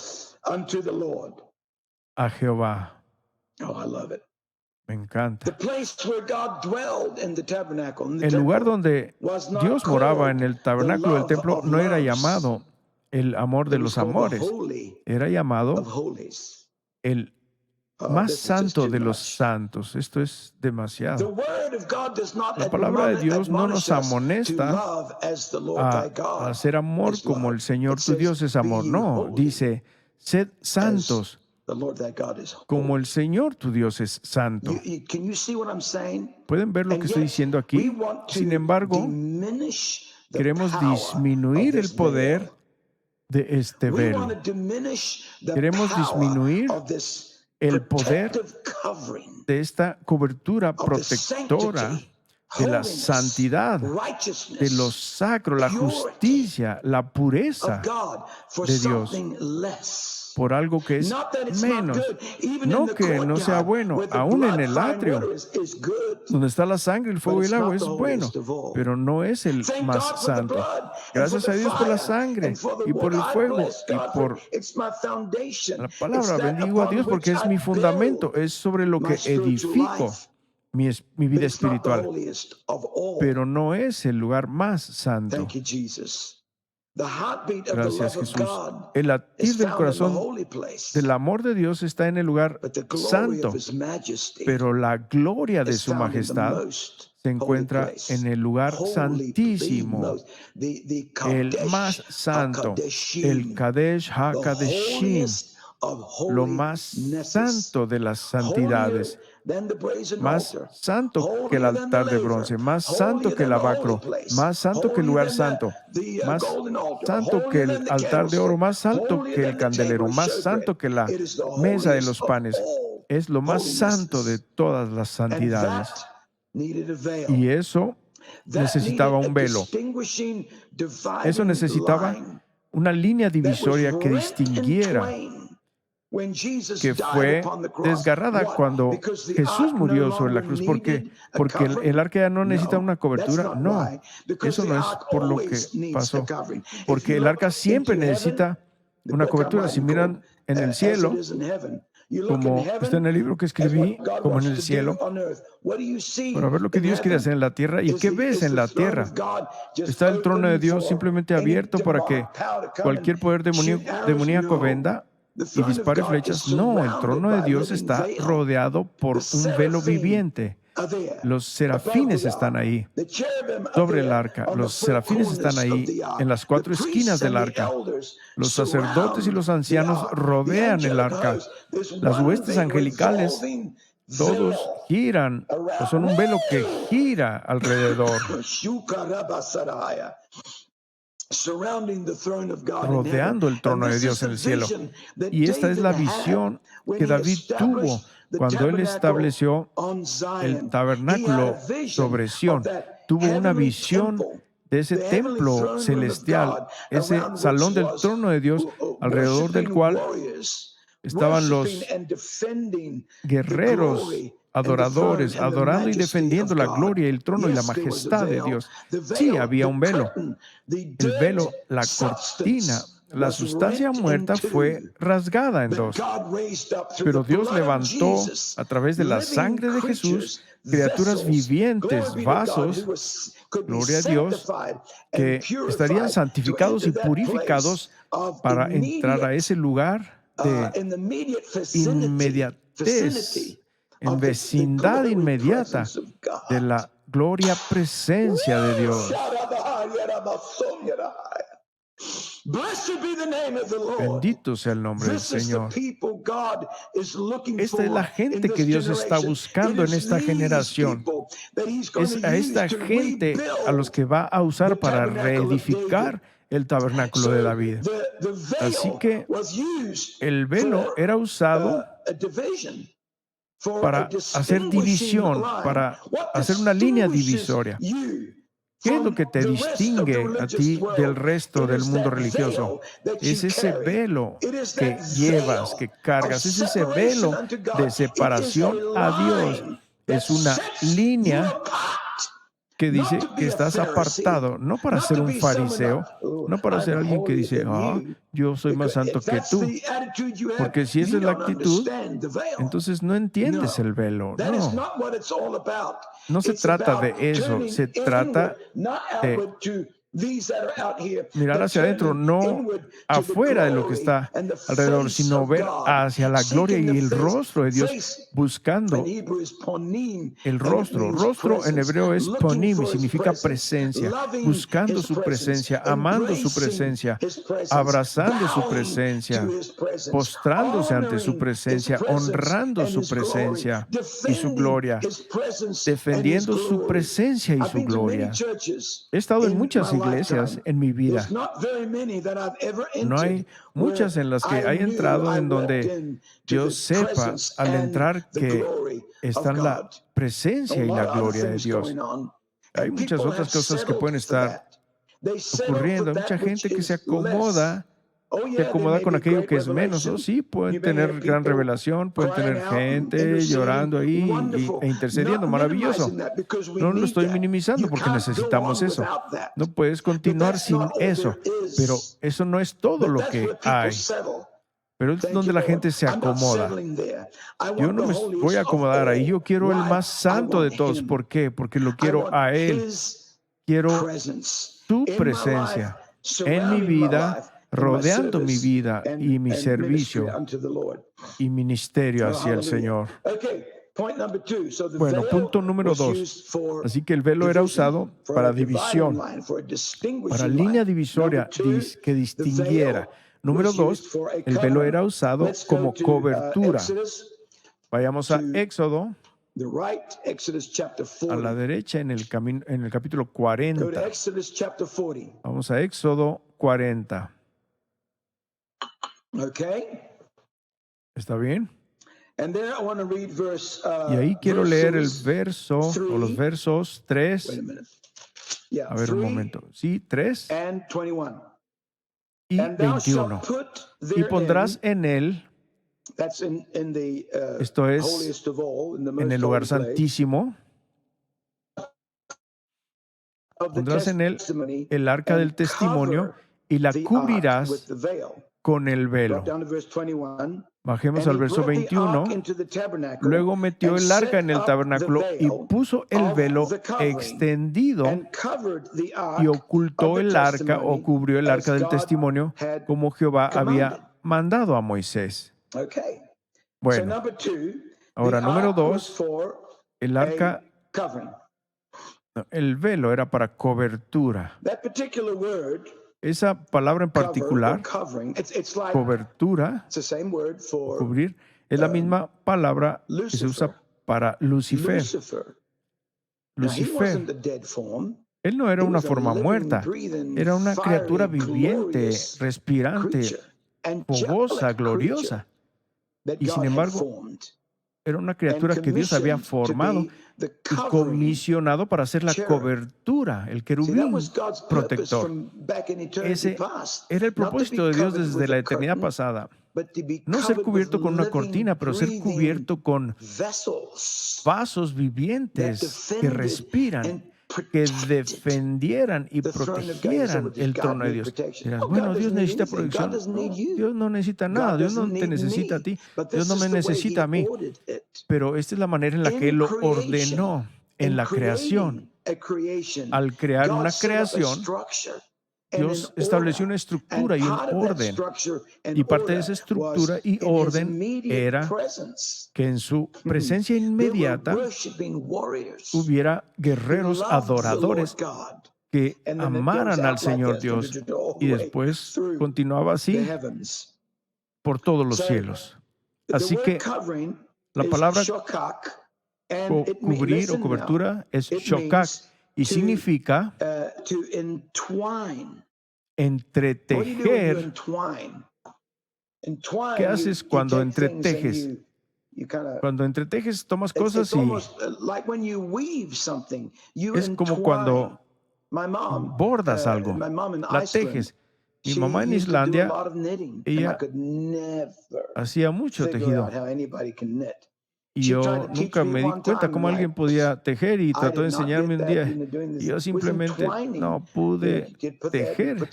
A: a Jehová. Me encanta. El lugar donde Dios moraba en el tabernáculo del templo no era llamado el amor de los amores, era llamado el más santo de los santos. Esto es demasiado. La palabra de Dios no nos amonesta a hacer amor como el Señor tu Dios es amor. No, dice, sed santos como el Señor tu Dios es santo. ¿Pueden ver lo que estoy diciendo aquí? Sin embargo, queremos disminuir el poder de este velo. Queremos disminuir el poder de esta cobertura protectora de la santidad, de lo sacro, la justicia, la pureza de Dios por algo que es menos. No que no sea bueno, aún en el atrio, donde está la sangre, el fuego y el agua, es bueno, pero no es el más santo. Gracias a Dios por la sangre y por el fuego y por la palabra. Bendigo a Dios porque es mi fundamento, es sobre lo que edifico mi vida espiritual, pero no es el lugar más santo. Gracias, Jesús. El latir del corazón del amor de Dios está en el lugar santo, pero la gloria de su majestad se encuentra en el lugar santísimo, el más santo, el Kadesh HaKadeshim, lo más santo de las santidades, más santo que el altar de bronce, más santo que el lavacro, más santo que el lugar santo, más santo que el altar de oro, más santo que el candelero, más santo que la mesa de los panes. Es lo más santo de todas las santidades. Y eso necesitaba un velo. Eso necesitaba una línea divisoria que distinguiera, que fue desgarrada cuando Jesús murió sobre la cruz. ¿Por qué? Porque el arca ya no necesita una cobertura. No, eso no es por lo que pasó. Porque el arca siempre necesita una cobertura. Si miran en el cielo, como está en el libro que escribí, como en el cielo, para ver lo que Dios quiere hacer en la tierra. ¿Y qué ves en la tierra? Está el trono de Dios simplemente abierto para que cualquier poder demoníaco venga y dispare flechas. No, el trono de Dios está rodeado por un velo viviente. Los serafines están ahí sobre el arca. Los serafines están ahí en las 4 esquinas del arca. Los sacerdotes y los ancianos rodean el arca. Las huestes angelicales, todos giran, o son un velo que gira alrededor, rodeando el trono de Dios en el cielo. Y esta es la visión que David tuvo cuando él estableció el tabernáculo sobre Sión. Tuvo una visión de ese templo celestial, ese salón del trono de Dios, alrededor del cual estaban los guerreros adoradores, adorando y defendiendo la gloria, el trono y la majestad de Dios. Sí, había un velo. El velo, la cortina, la sustancia muerta fue rasgada en dos. Pero Dios levantó a través de la sangre de Jesús criaturas vivientes, vasos, gloria a Dios, que estarían santificados y purificados para entrar a ese lugar de inmediatez, en vecindad inmediata de la gloria presencia de Dios. Bendito sea el nombre del Señor. Esta es la gente que Dios está buscando en esta generación. Es a esta gente a los que va a usar para reedificar el tabernáculo de David. Así que el velo era usado para hacer división, para hacer una línea divisoria. ¿Qué es lo que te distingue a ti del resto del mundo religioso? Es ese velo que llevas, que cargas. Es ese velo de separación a Dios. Es una línea que dice que estás apartado, no para ser un fariseo, no para ser alguien que dice, yo soy más santo que tú. Porque si esa es la actitud, entonces no entiendes el velo. No se trata de eso, se trata de mirar hacia adentro, no afuera de lo que está alrededor, sino ver hacia la gloria y el rostro de Dios, buscando el rostro. Rostro en hebreo es ponim y significa presencia, buscando su presencia, amando su presencia, abrazando su presencia, postrándose ante su presencia, honrando su presencia y su gloria, defendiendo su presencia y su gloria. He estado en muchas iglesias en mi vida. No hay muchas en las que haya entrado en donde yo sepa al entrar que está la presencia y la gloria de Dios. Hay muchas otras cosas que pueden estar ocurriendo. Hay mucha gente que se acomoda con aquello que es menos. Sí, pueden tener gran revelación, pueden tener gente llorando ahí e intercediendo. Maravilloso. No lo estoy minimizando porque necesitamos eso. No puedes continuar sin eso. Pero eso no es todo lo que hay. Pero es donde la gente se acomoda. Yo no me voy a acomodar ahí. Yo quiero el más santo de todos. ¿Por qué? Porque lo quiero a Él. Quiero su presencia en mi vida, rodeando mi vida y mi servicio y ministerio hacia el Señor. Bueno, punto número 2. Así que el velo era usado para división, para línea divisoria que distinguiera. Número 2, el velo era usado como cobertura. Vayamos a Éxodo, a la derecha, en el capítulo 40. Vamos a Éxodo 40. ¿Está bien? Y ahí quiero leer el verso, o los versos 3. A ver, un momento. Sí, 3 y 21. Y pondrás en él, esto es, en el lugar santísimo, pondrás en él el arca del testimonio y la cubrirás con el velo. Bajemos al verso 21. Luego metió el arca en el tabernáculo y puso el velo extendido y ocultó el arca o cubrió el arca del testimonio como Jehová había mandado a Moisés. Bueno, ahora número 2, el arca, el velo era para cobertura. Esa palabra en particular, cobertura, cubrir, es la misma palabra que se usa para Lucifer. Lucifer, él no era una forma muerta, era una criatura viviente, respirante, fogosa, gloriosa. Y sin embargo, era una criatura que Dios había formado y comisionado para hacer la cobertura, el querubín protector. Ese era el propósito de Dios desde la eternidad pasada. No ser cubierto con una cortina, pero ser cubierto con vasos vivientes que respiran, que defendieran y protegieran el trono de Dios. Dirás, bueno, Dios necesita protección. No, Dios no necesita nada. Dios no te necesita a ti. Dios no me necesita a mí. Pero esta es la manera en la que Él lo ordenó en la creación. Al crear una creación, Dios estableció una estructura y un orden. Y parte de esa estructura y orden era que en su presencia inmediata hubiera guerreros adoradores que amaran al Señor Dios. Y después continuaba así por todos los cielos. Así que la palabra cubrir o cobertura es shokak y significa entretejer. ¿Qué haces cuando entretejes? Cuando entretejes, tomas cosas y es como cuando bordas algo, la tejes. Mi mamá en Islandia, ella hacía mucho tejido. Y yo nunca me di cuenta cómo alguien podía tejer y trató de enseñarme un día. Y yo simplemente no pude tejer.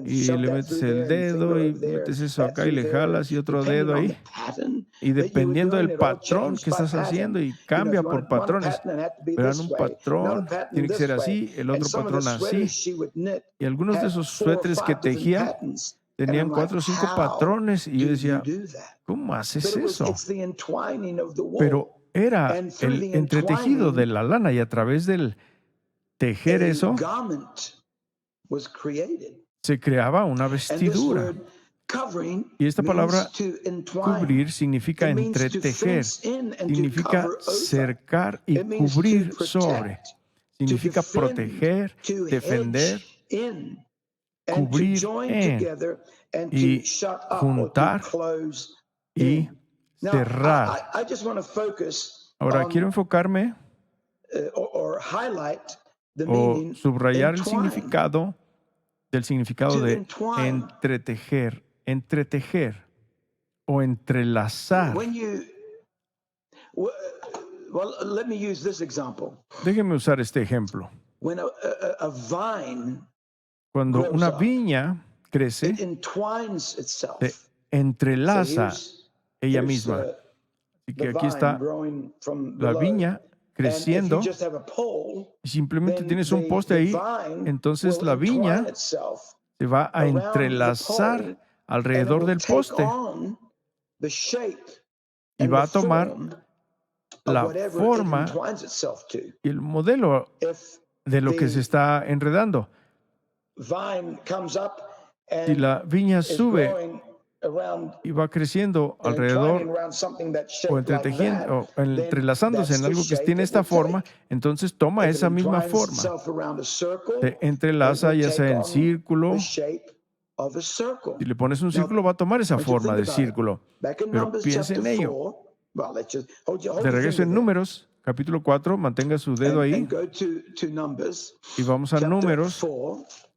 A: Y le metes el dedo y metes eso acá y le jalas y otro dedo ahí. Y dependiendo del patrón que estás haciendo, y cambia por patrones. Pero en un patrón tiene que ser así, el otro patrón así. Y algunos de esos suéteres que tejía tenían 4 o 5 patrones y yo decía, ¿cómo haces eso? Pero era el entretejido de la lana y a través del tejer eso se creaba una vestidura. Y esta palabra cubrir significa entretejer, significa cercar y cubrir sobre, significa proteger, defender, cubrir en y juntar y cerrar. Ahora quiero enfocarme o subrayar el significado de entretejer o entrelazar. Déjenme usar este ejemplo. Cuando una viña crece, se entrelaza ella misma. Así que aquí está la viña creciendo y simplemente tienes un poste ahí, entonces la viña se va a entrelazar alrededor del poste y va a tomar la forma y el modelo de lo que se está enredando. Si la viña sube y va creciendo alrededor o entretejiendo o entrelazándose en algo que tiene esta forma, entonces toma esa misma forma. Se entrelaza ya sea en círculo. Si le pones un círculo, va a tomar esa forma de círculo. Pero piense en ello. De regreso en Números, capítulo 4, mantenga su dedo ahí. Y vamos a Números,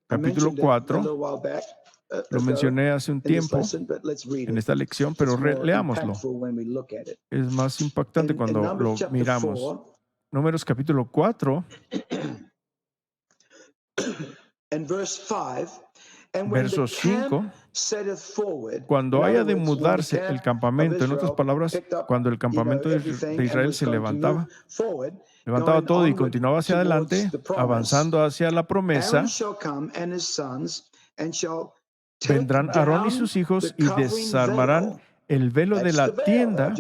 A: capítulo 4. Lo mencioné hace un tiempo en esta lección, pero leámoslo. Es más impactante cuando lo miramos. Números capítulo 4, verso 5. Cuando haya de mudarse el campamento, en otras palabras, cuando el campamento de Israel se levantaba todo y continuaba hacia adelante, avanzando hacia la promesa, vendrán Aarón y sus hijos y desarmarán el velo de la tienda.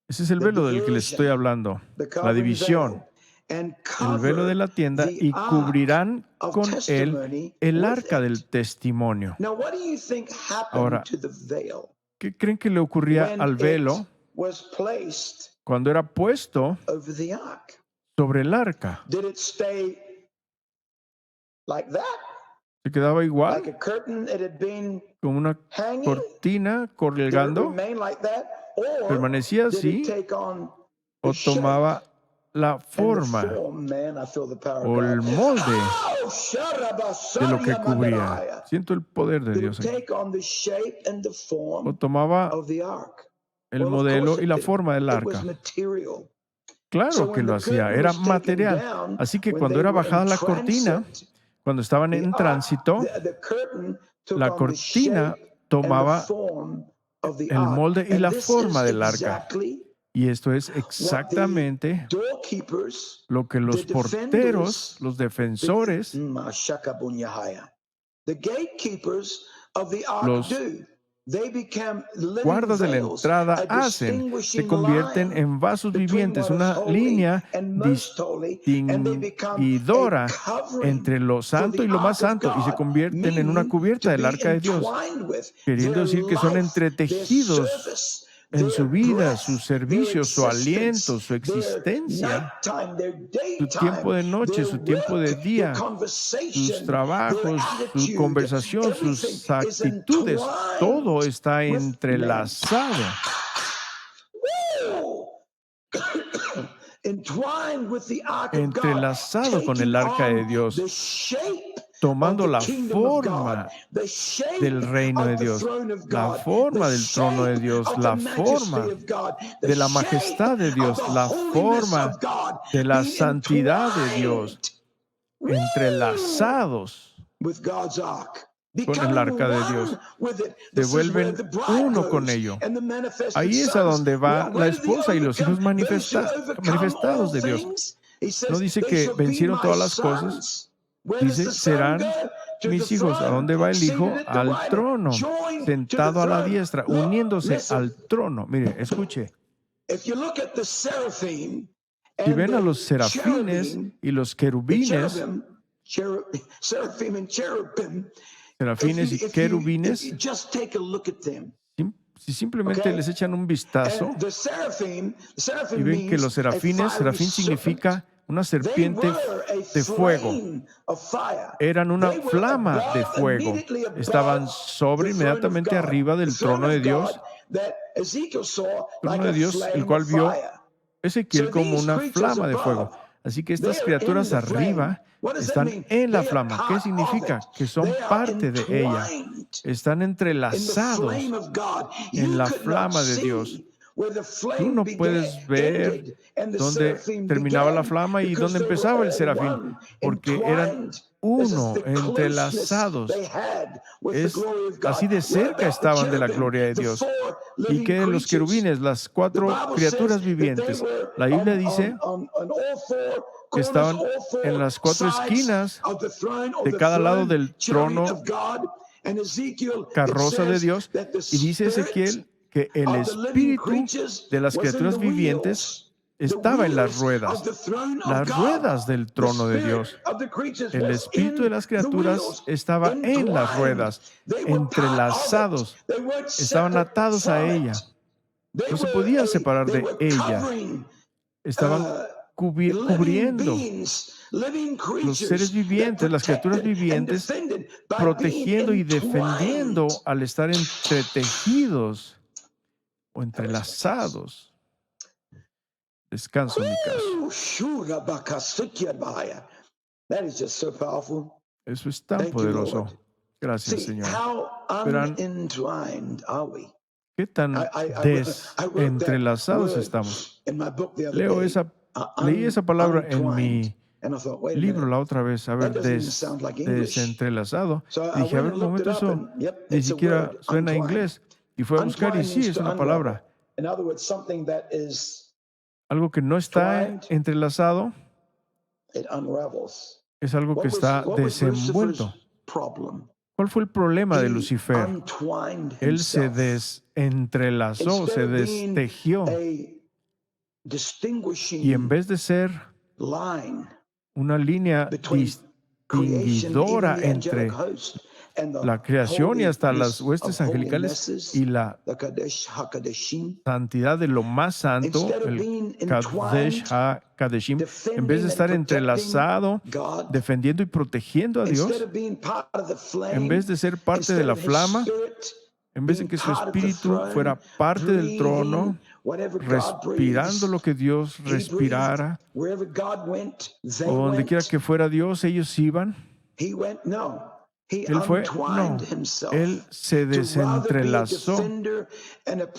A: Ese es el velo del que les estoy hablando, la división. El velo de la tienda y cubrirán con él el arca del testimonio. Ahora, ¿qué creen que le ocurría al velo cuando era puesto sobre el arca? ¿Se quedaba igual? ¿Como una cortina colgando? ¿Permanecía así? ¿O tomaba la forma o el molde de lo que cubría? Siento el poder de Dios aquí. O tomaba el modelo y la forma del arca. Claro que lo hacía, era material. Así que cuando era bajada la cortina, cuando estaban en tránsito, la cortina tomaba el molde y la forma del arca. Y esto es exactamente lo que los porteros, los defensores, los guardas de la entrada hacen. Se convierten en vasos vivientes, una línea distinguidora entre lo santo y lo más santo, y se convierten en una cubierta del arca de Dios, queriendo decir que son entretejidos en su vida, su servicio, su aliento, su existencia, su tiempo de noche, su tiempo de día, sus trabajos, su conversación, sus actitudes, todo está entrelazado. Entrelazado con el arca de Dios, tomando la forma del reino de Dios, la forma del trono de Dios, la forma de la majestad de Dios, la forma de la santidad de Dios, entrelazados con el arca de Dios. Se vuelven uno con ello. Ahí es a donde va la esposa y los hijos manifestados de Dios. No dice que vencieron todas las cosas. Dice, serán mis hijos. ¿A dónde va el hijo? Al trono, sentado a la diestra, uniéndose al trono. Mire, escuche. Si ven a los serafines y los querubines, serafines y querubines, si simplemente les echan un vistazo y ven que los serafines, serafín significa una serpiente de fuego. Eran una flama de fuego. Estaban inmediatamente arriba del trono de Dios. Trono de Dios, el cual vio Ezequiel como una flama de fuego. Así que estas criaturas arriba están en la flama. ¿Qué significa? Que son parte de ella. Están entrelazados en la flama de Dios. Tú no puedes ver dónde terminaba la flama y dónde empezaba el serafín, porque eran uno, entrelazados. Así de cerca estaban de la gloria de Dios. Y que los querubines, las cuatro criaturas vivientes, la Biblia dice que estaban en las cuatro esquinas de cada lado del trono, carroza de Dios, y dice Ezequiel que el espíritu de las criaturas vivientes estaba en las ruedas del trono de Dios. El espíritu de las criaturas estaba en las ruedas, entrelazados, estaban atados a ella. No se podían separar de ella. Estaban cubriendo los seres vivientes, las criaturas vivientes, protegiendo y defendiendo al estar entretejidos o entrelazados. Descanso en mi casa. Eso es tan poderoso. Gracias, Señor. Verán, ¿qué tan entrelazados estamos? Leí esa palabra en mi libro la otra vez, a ver, desentrelazado. Dije, a ver, un momento, eso ni siquiera suena a inglés. Y fue a buscar y sí, es una palabra. Algo que no está entrelazado es algo que está desenvuelto. ¿Cuál fue el problema de Lucifer? Él se desentrelazó, se destejió. Y en vez de ser una línea distinguidora entre la creación y hasta las huestes angelicales y la santidad de lo más santo, el Kadesh HaKadeshim, en vez de estar entrelazado, defendiendo y protegiendo a Dios, en vez de ser parte de la flama, en vez de que su espíritu fuera parte del trono, respirando lo que Dios respirara, o donde quiera que fuera Dios, ellos iban. Él se desentrelazó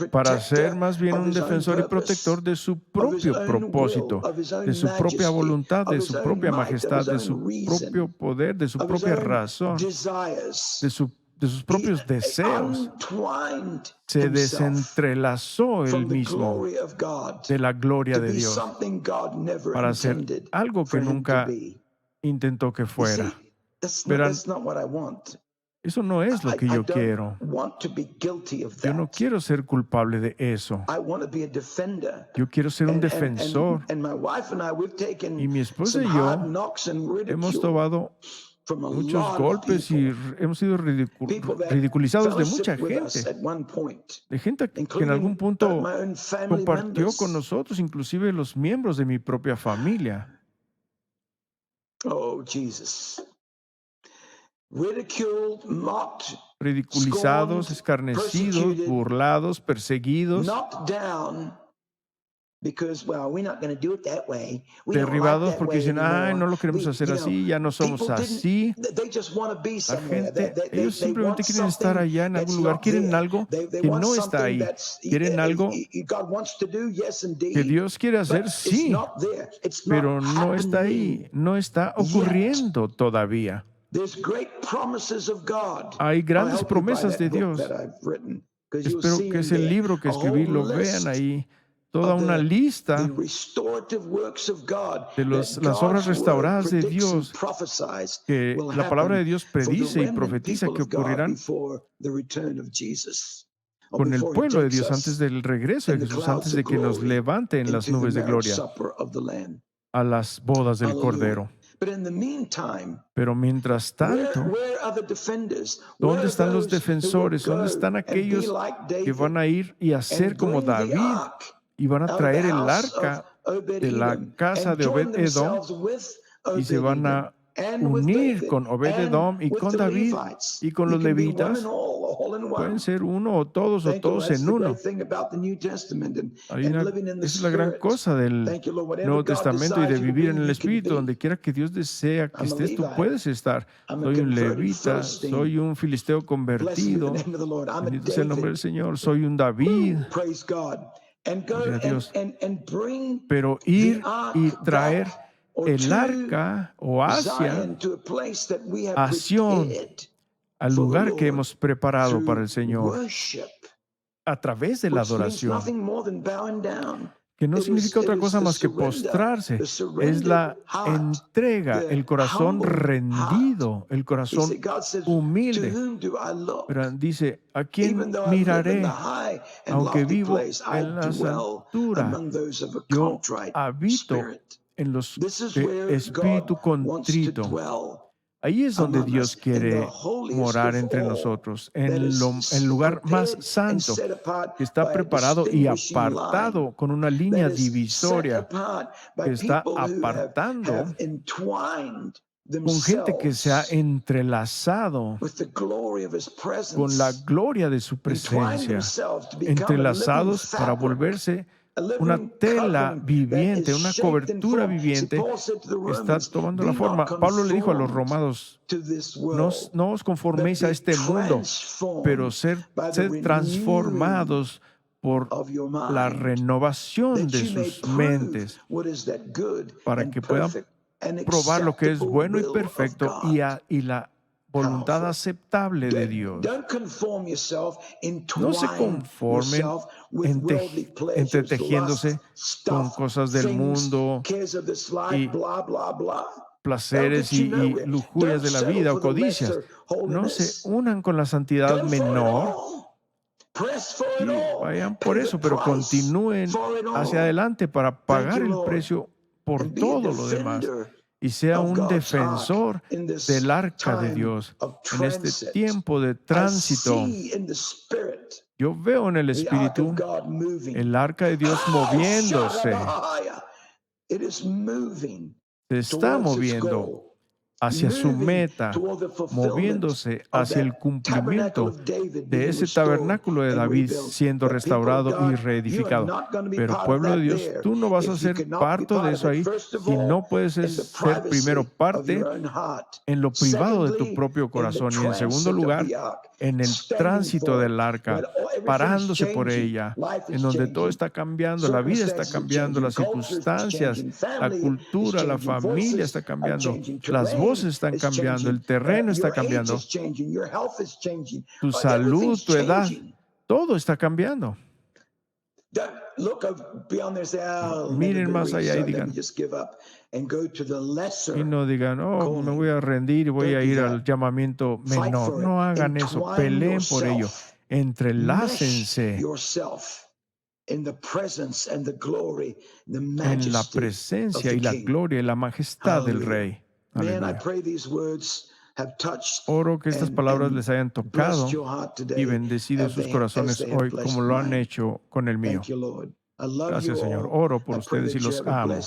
A: para ser más bien un defensor y protector de su propio propósito, de su propia voluntad, de su propia majestad, de su propio poder, de su propia razón, de sus propios deseos. Se desentrelazó él mismo de la gloria de Dios para hacer algo que nunca intentó que fuera. Verán, eso no es lo que yo quiero. Yo no quiero ser culpable de eso. Yo quiero ser un defensor. Y mi esposa y yo hemos tomado muchos golpes y hemos sido ridiculizados de mucha gente. De gente que en algún punto compartió con nosotros, inclusive los miembros de mi propia familia.
B: Oh, Jesus.
A: Ridiculizados, escarnecidos, burlados, perseguidos, derribados porque dicen, ay, no lo queremos hacer así, ya no somos así. La gente, ellos simplemente quieren estar allá en algún lugar, quieren algo que no está ahí, quieren algo que Dios quiere hacer, sí, pero no está ahí, no está ocurriendo todavía. Hay grandes promesas de Dios. Espero que ese libro que escribí lo vean ahí. Toda una lista de las obras restauradas de Dios que la palabra de Dios predice y profetiza que ocurrirán con el pueblo de Dios antes del regreso de Jesús, antes de que nos levante en las nubes de gloria a las bodas del Cordero. Pero mientras tanto, ¿dónde están los defensores? ¿Dónde están aquellos que van a ir y hacer como David y van a traer el arca de la casa de Obed-Edom y se van a unir con Obed-Edom y con David y con los levitas? Pueden ser uno o todos en uno. Esa es la gran cosa del Nuevo Testamento y de vivir en el Espíritu. Donde quiera que Dios desea que estés, tú puedes estar. Soy un levita, soy un filisteo convertido. Bendito sea el nombre del Señor. Soy un David. Gloria a Dios. Pero ir y traer el arca o a Sión, al lugar que hemos preparado para el Señor, a través de la adoración, que no significa otra cosa más que postrarse. Es la entrega, el corazón rendido, el corazón humilde. Pero dice, ¿a quién miraré? Aunque vivo en las alturas, yo habito en los de espíritu contrito. Ahí es donde Dios quiere morar entre nosotros, en el lugar más santo, que está preparado y apartado con una línea divisoria, que está apartando con gente que se ha entrelazado con la gloria de su presencia, entrelazados para volverse una tela viviente, una cobertura viviente que está tomando la forma. Pablo le dijo a los romanos, no os conforméis a este mundo, pero sed transformados por la renovación de sus mentes, para que puedan probar lo que es bueno y perfecto y la voluntad aceptable de Dios. No se conformen entretejiéndose con cosas del mundo y placeres y lujurias de la vida o codicias. No se unan con la santidad menor y vayan por eso, pero continúen hacia adelante para pagar el precio por todo lo demás y sea un defensor del arca de Dios en este tiempo de tránsito. Yo veo en el Espíritu el arca de Dios moviéndose. Se está moviendo hacia su meta, moviéndose hacia el cumplimiento de ese tabernáculo de David siendo restaurado y reedificado. Pero pueblo de Dios, tú no vas a ser parte de eso ahí y no puedes ser primero parte en lo privado de tu propio corazón y en segundo lugar en el tránsito del arca, parándose por ella, en donde todo está cambiando, la vida está cambiando, las circunstancias, la cultura, la familia está cambiando, las voces están cambiando, el terreno está cambiando, tu salud, tu edad, todo está cambiando. Miren más allá y digan, y no digan, oh, me voy a rendir y voy a ir al llamamiento menor. No hagan eso, peleen por ello, entrelácense en la presencia y la gloria y la majestad del Rey. Aleluya. Oro que estas palabras les hayan tocado y bendecido sus corazones hoy como lo han hecho con el mío. Gracias, Señor. Oro por ustedes y los amo.